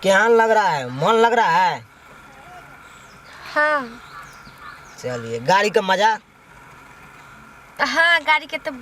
क्या लग रहा है? मन लग रहा है? हाँ। चलिए, गाड़ी का मजा? हाँ, गाड़ी के तो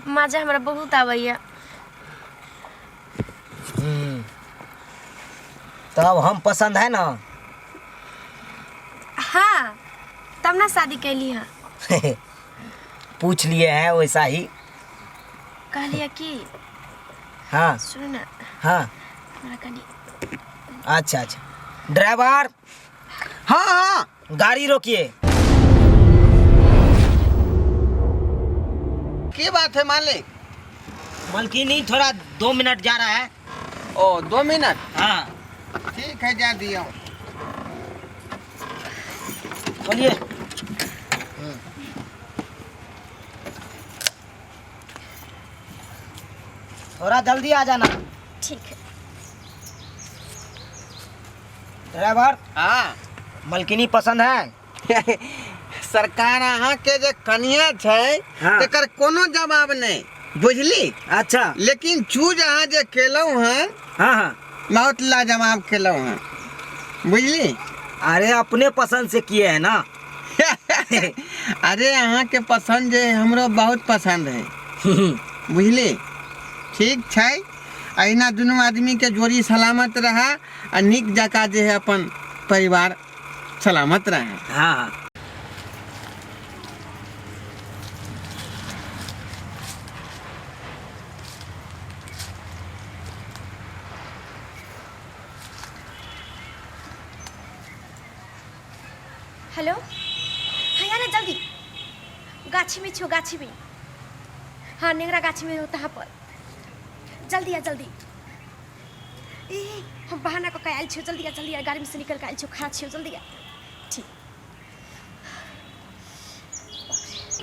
मजा हमारा बहुत आवैया। तब हम पसंद है ना? हाँ, तब ना शादी कैली है। पूछ लिए हैं वैसा ही। कहलिए कि हाँ सुन ना, हाँ। हमारा कनी। अच्छा अच्छा। ड्राइवर। हाँ हाँ, गाड़ी रोकिए। क्या बात है मालिक? मलकिनी थोड़ा 2 मिनट जा रहा है। ओ 2 मिनट? हाँ ठीक है, जा दिया। बोलिए। थोड़ा जल्दी आ जाना। ठीक है। ड्राइवर। हाँ। मलकिनी पसंद है? सरकार अहाँ के जे कनिया छै हाँ। तेकर कोनो जवाब नहीं, बुझली? अच्छा। लेकिन चूज अहाँ जे केलहुँ हैं हाँ हाँ। बहुत लाजवाब केलहुँ हैं, बुझली? अरे अपने पसंद से किए हैं ना। अरे अहाँ के पसंद जे हमरो बहुत पसंद है, बुझली? ठीक छै, अहिना दुनू आदमी के जोड़ी सलामत रहा आ नीक जका जे है अपन परिवार सलामत रहे। हाँ हाँ। हेलो, हाँ यार जल्दी, गाछी में छो, गाछी में। हाँ, नेगरा गाछी में हो, तहाँ पर जल्दी आ जल्दी। ए हम बहाना को आयल छो, जल्दी आ जल्दी आ, गाड़ी में से निकल के आयल छो, खड़ा छो, जल्दी आ। ठीक।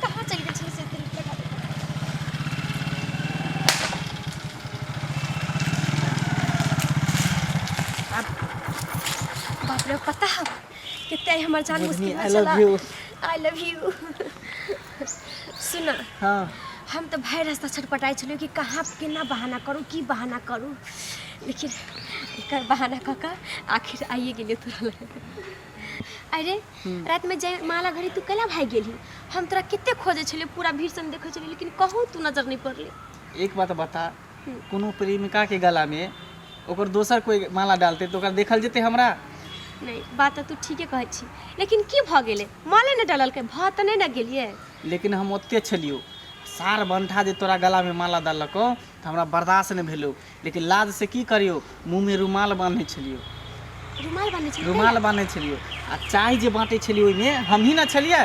कहाँ चली गई से दिल लगा दे। बाप रे, पता है कितने हमारे जान मुश्किल में चला। I love you. सुना। हाँ। हम तो भाई रास्ता छटपटाई छलियो कि कहाँ केना बहाना करूँ, की बहाना करूँ, लेकिन एक बहाना कऽ आखिर आइए गेलियो तोरा लग। अरे रात में जय माला घड़ी तू कैला भाग गेली? हम तोरा कितने खोजे छलियो, पूरा भीड़ से देखे छलियो, लेकिन कहूँ तू नजर नहीं पड़ली। एक बात बता, कोनो प्रेमिका के गला में ओकर दोसर कोई माला डालते तो ओकर देखल जेते हमरा? नहीं, बात तो तू ठीके कहै छी, लेकिन की भ गेले? माले न डालल के भ त नहीं न गेलिए। लेकिन हम ओते छलियो, सार बंठा जे तोरा गला में माला डालको तो हमरा बर्दाश्त नहीं भेलो, लेकिन लाज से की करियो, मुंह में रुमाल बांधे छलियो। रुमाल बांधे छलियो? रुमाल बांधे छलियो आ चाय जे बांटे छलियो ओइ में हम ही ना छलिए।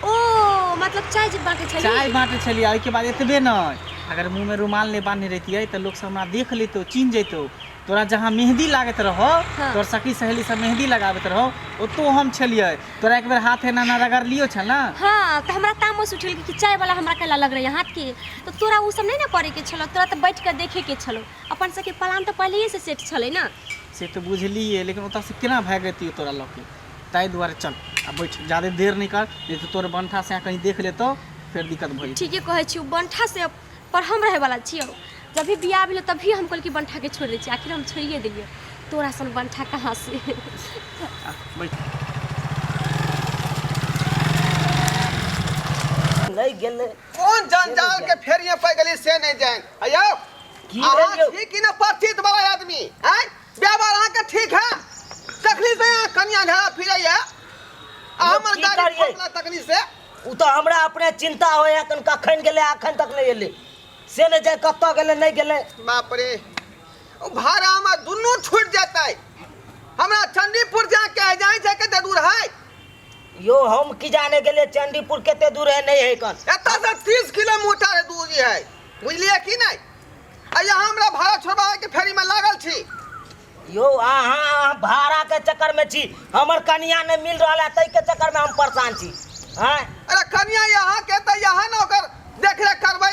ओ मतलब चाय जे बांटे छलिए? चाय बांटे छलिए, ओइ के बाद एतबे नहीं, अगर मुंह में रुमाल नहीं बांधे रहतिए तो लोग सब हमरा देख लेतो, चिन्ह जैतो। तोरा जहाँ मेहंदी लागत रहो, हाँ। तोर सखी सहेली सब मेहंदी लगाबत रहो, ओतो हम छलिए। तोरा एक बेर हाथ एना रगड़ लियो छल ना। हाँ, तो हमरा तामस उठल कि चाय वाला हमरा केला लग रहा है हाथ के, तो तोरा उ सब नहीं ना करे के छलो, तोरा तो बैठ के देखे के छलो। अपन सके प्लान तो पहले से सेट छले ना। से तो बुझलिए, लेकिन ओता से केना भाग जतियो तोरा लग के? ताई दुआरे चल अब बैठ, ज्यादा देर नहीं कर, नहीं तो तोर बंठा से कहीं देख लेतो फिर दिक्कत भई। ठीके कहै छी, बंठा से पर हम रहे वाला छियो। जब भी बियाह भेलो तभी हम कल की बंठा के छोड़ दे छी, आखिर हम छोड़िए दिलिए। तोरा सन बंठा कहाँ से? बैठ। नहीं गेले। कौन जंजाल के फेरिया पे गली से नहीं जाए? अयो की अहाँ भेलियो? ठीक ही ना परिचित वाला आदमी हैं? व्यवहार अहाँ के ठीक है? तकलीफ से यहाँ कन्या घेरा फिरैया हमर की गाड़ी करियै? ठोकला तकलीफ से। उ तो हमरा अपने चिंता होय है, कन कखन गेले अखन तक नहीं एले। से नहीं जाए कत्तो गेले नहीं गेले। बाप रे, ओ भाड़ा में दुनू छूट जाता है। हमरा चंडीपुर जाके जाए जाके ते दूर है। यो हम की जाने गेले चंडीपुर केते दूर है नहीं है कन। एता से 30 किलोमीटर दूरी है, बुझलिए कि नहीं? आ यहाँ हमरा भाड़ा छोड़वा के फेरी में लागल छी। यो अहाँ भाड़ा के चक्कर में छी, हमर कन्या नहीं मिल रहा है, तई के चक्कर में हम परेशान छी। हाँ अरे कन्या यहाँ के तो यहाँ न ओकर देख रेख करबै,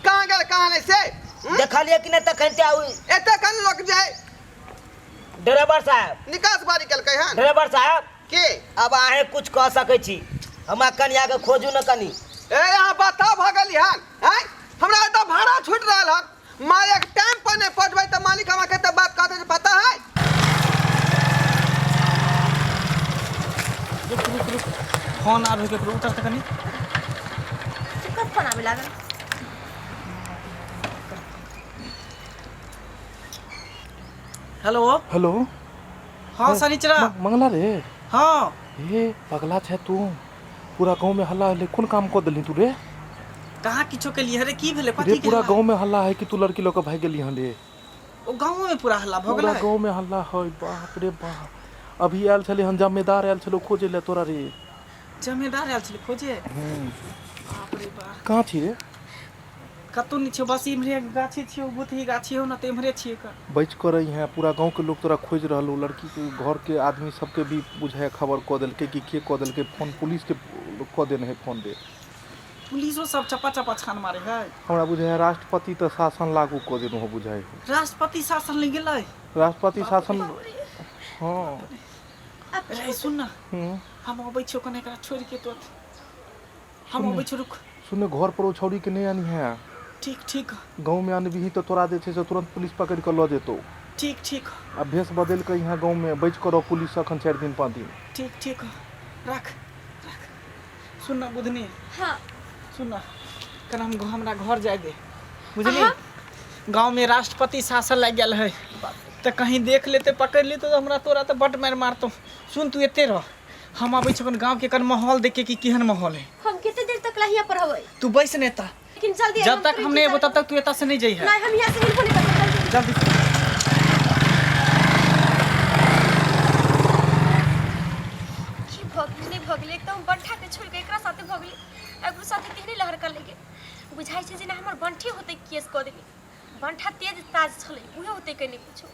कहाँ गए कहाँ नहीं से देखलिए कि नहीं तखन ते आउ। एते कन लोग जाए। ड्राइवर साहब, निकास बारी केलकै हन ड्राइवर साहब के? अब अहे कुछ कह सकै छी, हमरा कन्या के खोजू न कनी। ए यहाँ बता भगल हन हैं? हमरा तो भाड़ा छूट रहल हन, मालिक टाइम पर नहीं पहुंचबै तो मालिक हमरा के बात कहते पता है? फोन आबै केकरो उतर त कनी कब फोन आवे लागल? हेलो हेलो हाँ सनिचरा मंगला रे हाँ ए पगला छे तू पूरा गांव में हल्ला है कौन काम कर दिली तू रे कहाँ किछो के लिए रे की भेले रे कथी के पूरा हल्ला? गांव में हल्ला है कि तू लड़की लोग भाग गेली हन रे ओ गांव में पूरा हल्ला भ पूरा गेलै गांव में हल्ला है बाप रे बाप अभी आयल छले हन जमेदार आयल छलो खोजे ले तोरा रे जमींदार आयल छलै खोजे बाप रे बाप कहाँ छी रे कतौ नहीं छो बस इम्हरे गाछी छियो बुथी गाछी हो ना त इम्हरे छिए का बच कर रही है पूरा गांव के लोग तोरा खोज रहलो लड़की के घर के आदमी सबके भी बुझाए खबर क देलके कि के क देलके फोन पुलिस के क देने है फोन दे पुलिसो सब चपा चपा छान मारे है हमरा बुझाए राष्ट्रपति तो शासन लागू क देनो हो बुझाए राष्ट्रपति शासन ले गेलै राष्ट्रपति शासन हाँ रे सुन ना हम अबै छियो कने एकरा छोड़ के तो हम अबै छियो रुक सुने घर पर छौरी के नहीं आनी है ठीक ठीक गांव में आने भी तो तोरा दे छे से तुरंत पुलिस पकड़ के ल जेतो ठीक ठीक अब भेष बदल के यहाँ गांव में बैठ करो पुलिस अखन 4 दिन 5 दिन ठीक ठीक रख रख सुन ना बुधनी हाँ सुन ना कल हम हमरा घर जाए दे बुझली गांव में राष्ट्रपति शासन लग गेल है तो कहीं देख लेते पकड़ लेते तो हमरा तोरा तो बट मार मारतो सुन तू एते रह हम आबै छी अपन गांव के कन माहौल देख के कि केहन माहौल है हम कितने देर तक लाहिया पर हबै तू बैस नेता लेकिन जल्दी जब तक हम नहीं अबो तब तक तू एता से नहीं जइहे नहीं हम यहाँ से बिल्कुल नहीं कर सकते जल्दी की भगली एकदम बंठा के छोड़ के एकरा साथे भगली एकरो साथे केहने लहर कर लेके बुझाई छै जे ना हमर बंठी होते केस क देबे बंठा तेज ताज छले उहे होते के नहीं कुछो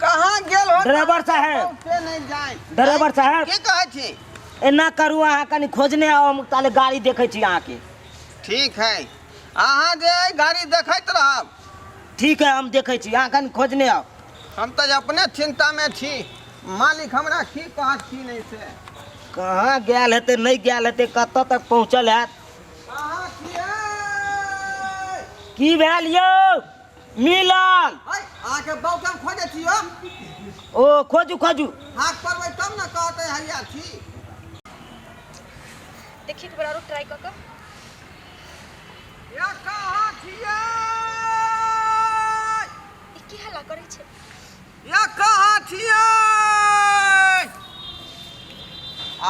कहाँ गेल हो ड्राइवर साहब से नहीं जाए ड्राइवर साहब के कहै छी एना करू अहाँ कनी खोजने आओ हम ताले गाड़ी देखै छी अहाँ के ठीक है अहाँ जे गाड़ी देखैत रहब ठीक है हम देखै छी अहाँ कनी खोजने आओ हम तो अपने चिंता में छी मालिक हमरा की कहत की नहीं से कहाँ गेल हेतै नहीं गेल हेतै कतऽ तक पहुँचल हैत कहाँ छियै की भेल यौ मिलल आके बहुतम खोजे छियो ओ खोजू खोजू हाथ परबै तब न कहतै हैया छी देखिए एक बार और ट्राई कर कर या कहाँ छियै ई की हल्ला करे छै या कहाँ छियै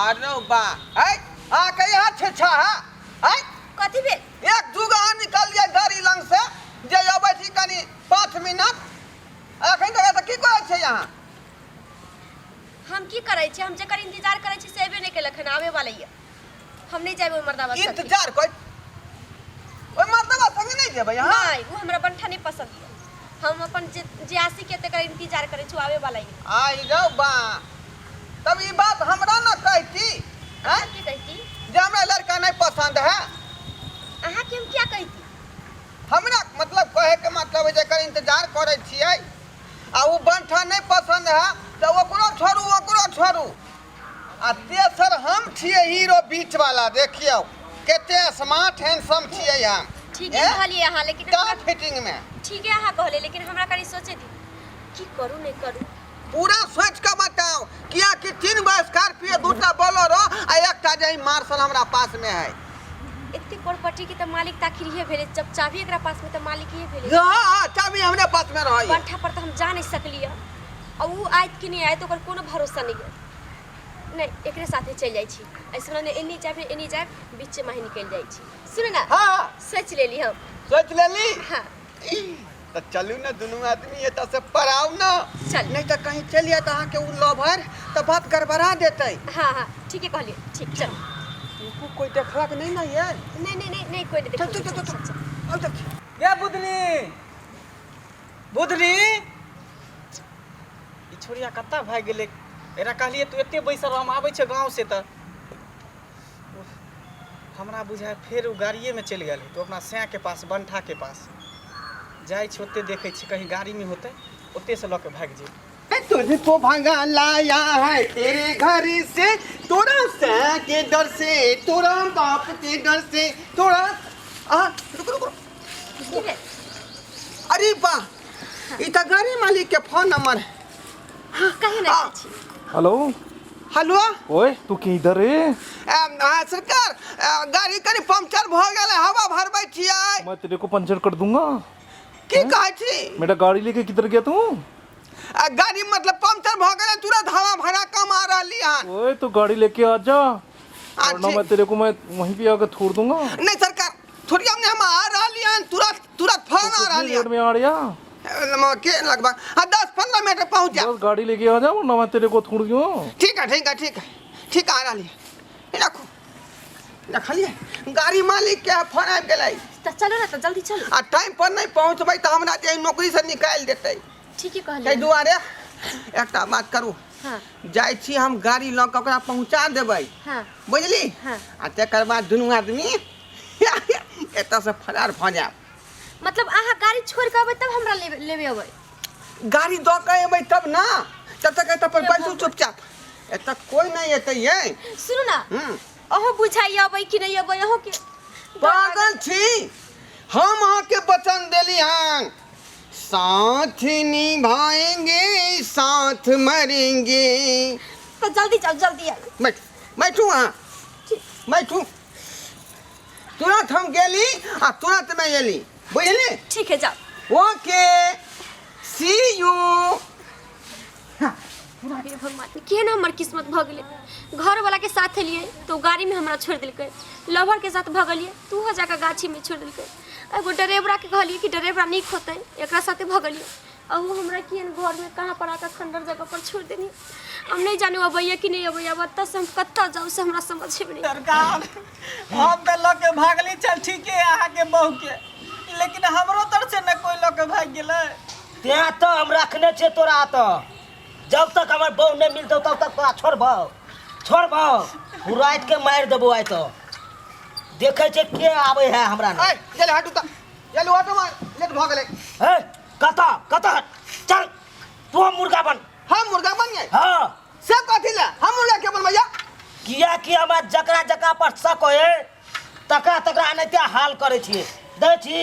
आरो बा है आके यहाँ छे छा है कथी भेल एक जुगा निकल जाए गाड़ी लंग से जे अबै छी कनी 5 मिनट अखन तक की कहै छै यहाँ हम की करे छी हम जकर इंतजार करे छी से एबे नहीं केलखन आवे वाला ये हम नहीं जाबे मर्दावा संगे इंतजार कोई ओय मर्दवा संग नहीं जेबै यहाँ नहीं वो हमरा बंठा नहीं पसंद है हम अपन जे आशी के तकर इंतजार करे छी आवे वाला ये आई रो बा तब ई बात हमरा न कहती हैं की कहती जे हमरा लड़का नहीं पसंद है अहाँ के हम क्या कहती हमरा मतलब कहे के मतलब है जेकर इंतजार करे छियै आ उ बंठा नहीं पसंद है तो ओकरो छोड़ू आ तेसर हम छियै हीरो बीच वाला देखियो केते स्मार्ट हैंडसम छियै हम ठीक है कहलिए अहाँ लेकिन टॉप फिटिंग में ठीक है अहाँ कहले लेकिन हमरा कनी सोचे दी की करू नहीं करू पूरा सोच के बताओ किया कि 3 गो स्कॉर्पियो 2टा बोलेरो आ एकटा जे मार्शल हमरा पास में है इतनी प्रॉपर्टी की तो मालिक ताखिर ये भेले जब चाबी एकरा पास में तो मालिक ये भेले हां चाबी हमरे पास में रहै बंठा पर तो हम जा नहीं सकलिए और वो आयत कि नहीं आयत ओकर कोनो भरोसा नहीं है नहीं एकरे साथे चल जाई छी ऐसे ने एनी जाए बीच में ही निकल जाई छी सुन ना हां सोच लेली हम सोच लेली हां तो चलू ना दोनों आदमी एता से पराऊ ना चल नहीं तो कहीं चलिए तो अहाँ के उ लवर तो बात गड़बड़ा देते हाँ ठीक है कहलिए ठीक चल तुमको कोई देखलक नहीं ना यार नहीं कोई नहीं चल देखो चल चल अब देख ये बुधनी ई छोरिया कत्ता भाग गेले एरा कहलिए तू एते बैसल हम आबै छै गांव से त हमरा बुझाय फेर उ गाड़िए में चल गेल तो अपना सैया के पास बंठा के पास जाय छै ओते देखै छी कहीं गाड़ी में होते ओते से ल के भाग जे तुझको भगा लाया है तेरे घर से तोरा से के डर से तोरा बाप के डर से तोरा रुको अरे बा ई त गाड़ी मालिक के फोन नंबर है कहीं नहीं छी हेलो हेलो ओए तू के इधर रे? सरकार गाड़ी करी पंक्चर भ गेल हवा भरबै छियै। मैं तेरे को पंचर कर दूंगा। की कहै छी? मेरा गाड़ी लेके किधर गया तू? गाड़ी मतलब पंक्चर भ गेल तुरंत हवा भरा कम आ रहली हन। ओए तो गाड़ी लेके आ जा वरना मैं तेरे को मैं वहीं पे आकर छोड़ दूंगा। नहीं सरकार थोड़ी हमने हम आ रहली हन तुरंत फोन आ रहली मिनट में आ रहा के लगभग 10-15 मिनट में पहुंच जा। बस गाड़ी लेके आ जा वरना मैं तेरे को छोड़ दूंगा। ठीक है आ रहली रखो रखलिए गाड़ी मालिक के फोन आबि गेलै तो चलो ना तो जल्दी चलो। आ टाइम पर नहीं पहुंचबै त हमरा जे नौकरी से निकाल देतै। ठीक है ताहि कहलिए। दुआरे एकटा बात करू हाँ जाइ छी हम गाड़ी लऽ कऽ ओकरा पहुँचा देबै हाँ बुझली हाँ। आ तकर बाद दुनू आदमी एतऽ से फरार भऽ जायब। मतलब अहाँ गाड़ी छोड़ के अबै तब हमरा लेबे अबै। गाड़ी दऽ कऽ एबै तब ना तब तक एतऽ पर बैसू चुपचाप एतऽ कोई नहीं एतै ये। सुनू ना अहो बुझाइए अबै कि नहीं अबै अहो के पागल छी हम अहाँके वचन देली हन साथ निभाएंगे साथ मरेंगे। तो जल्दी जाओ जल्दी आओ। बैठू अहाँ बैठू तुरंत हम गेली आ तुरंत मैं एली बुझली। ठीक है जाओ। Okay see you. अरे भगवान के ना हमर किस्मत भ गेलै। घर वाला के साथ एलिए तो गाड़ी में हमरा छोड़ दिलकै। लवर के साथ भगलिए तू हो जाकर गाछी में छोड़ दिलकै। एगो ड्राइवरा के कहलिए कि ड्राइवरा निक होतै एकरा साथे भगलिए। अहू हमरा किन घर में कहाँ पर आकर खंडर जगह पर छोड़ देनी। हम नहीं जाने अबैया कि नहीं अबैया बत्ता से हम कत्ता जाऊ से हमरा समझ में नहीं। सरकार हम तो लोग के भागली चल ठीक है अहाँ के बहू के लेकिन हमरो तरफ से न कोई लोग के भाग गेलै। त्या तो हम रखने छे तोरा तो जब तक हमर बहू नहीं मिलतौ तब तक तोरा छोड़बौ रात के मार देबो आइ तो देखे छे के आवे है हमरा ना। चल हटू त चल ऑटो में लेट भ गेलै। ए कता चल तू मुर्गा बन। हम मुर्गा बन गए हां से कथि ले हम मुर्गा के बन भैया किया कि हमरा जकरा जकरा पर शक होए तकरा अनैते हाल करे छी दे छी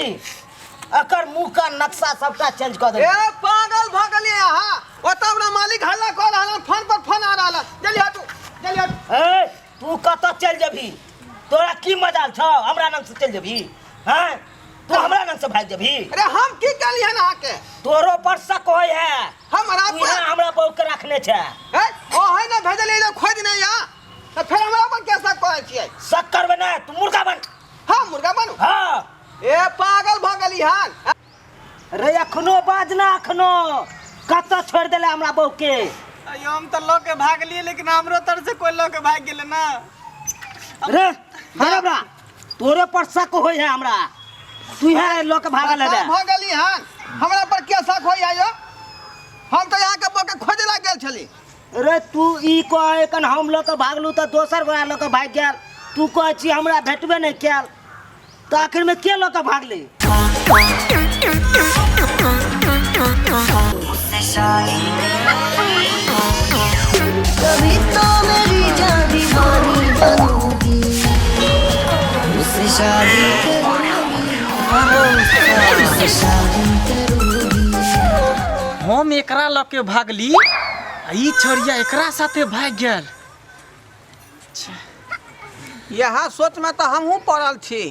अकर मुंह का नक्शा सबटा चेंज कर दे। ए पागल भ गेलिए अहाँ ओतऽ हमरा मालिक हल्ला कर रहल फोन पर फोन आ रहल जल्दी हटू। ए तू कत चल जेबी तोरा की मजाल छ हमरा नाम से चल जेबी हैं तू हमरा नाम से भाग जेबी। अरे हम की कलिए ना के तोरो पर शक होय है हमरा तू यहाँ हमरा बहू के रखने छे। ए ओ है ना भेजले इधर खोज नहीं या तो फिर हमरा पर कैसा कहै छियै शक करबे ना तू मुर्गा बन। हां मुर्गा बनू हां ए पागल भ गेली हन रे अखनो बाजना अखनो कत छोड़ देले हमरा बहू के। हम तो लोग के भागली लेकिन हमरो तरफ से कोई लोग के भाग गेलै ना। रे हमरा तोरे पर शक होय है हमरा तू यहाँ लोग के भागल है भ गेली हन हमरा पर क्या शक होय आयो हम तो यहाँ के बोके खोजला गेल छली। रे तू ई कहे कन हम लोग के भागलू त दोसर गोरा लोग के भाग गेल तू कहे छी हमरा भेटबे नहीं कैल तो आखिर में के लोग के भागले। कभी तो मेरी जान दीवानी बनूंगी उससे शादी हम एकरा लोग के भागली आ ई छोरिया एकरा साथे भाग गेल। यहाँ सोच में तो हमहू पड़ल छी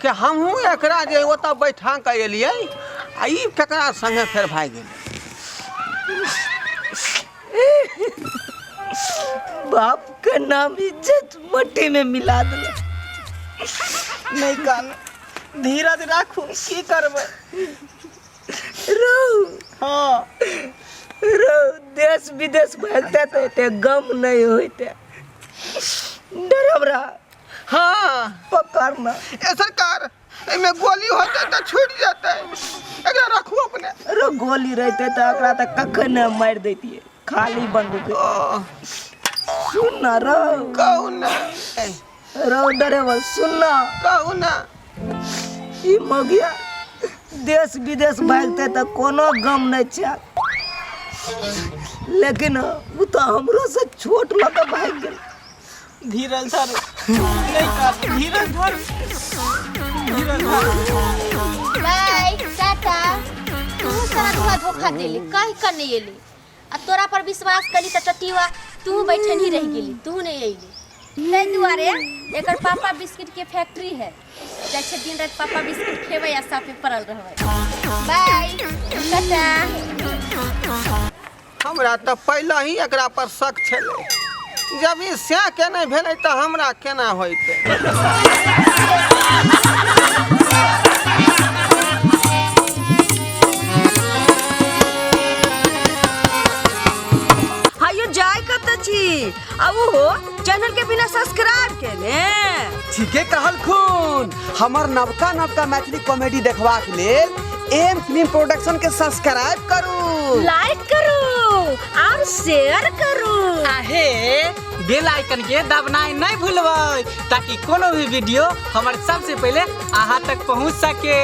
कि हमहू एकरा जे ओतऽ बैठा के एलियै आ ई केकरा संगे फेर भाग गेल। बाप का नाम इज्जत मट्टी में मिला दिले। नहीं कान धीरज राखू की करबै। रो हाँ देश विदेश भागते तो एते गम नहीं होते डरबरा। हाँ पकड़ना ए सरकार एमे गोली होते तो छूट जाता है एकरा रखू अपने। रो गोली रहते तो एकरा त कखन मार देतिए खाली बंदूक। सुन ना रो कहू ना रो डरेवा सुन ना कहू ना ई मगिया देश विदेश भागते तो कोनो गम नहीं छे लेकिन उ तो हमरो से छोट लग भाग गेल। धीरज धर नहीं कान धीरज धर धीरज धर। बाय टाटा तू सारा धोखा देली कहीं कर नहीं एली आ तोरा पर विश्वास करी त टटिवा तू बैठन ही रह गेली, तू नहीं अइली। तै दुआरे एकर पापा बिस्किट के फैक्ट्री है, जैसे दिन रात पापा बिस्किट खेबै आ साफे पड़ल रहबै। बाय टाटा। हमरा तो पहले ही एकरा पर शक छलै, जब ई स्याह के नहीं भेलै तो हमरा केना होइतै। हायो जाय कत छी आ वो चैनल के बिना सब्सक्राइब केने। ठीके कहल खून, हमर नवका नवका मैथिली कॉमेडी देखबाक लेल एम फिल्म प्रोडक्शन के सब्सक्राइब करू, लाइक करू और शेयर करू। आहे बेल आइकन के दबनाइ नहीं भूलबै, ताकि कोनो भी वीडियो हमारे सबसे पहले अहाँ तक पहुंच सके।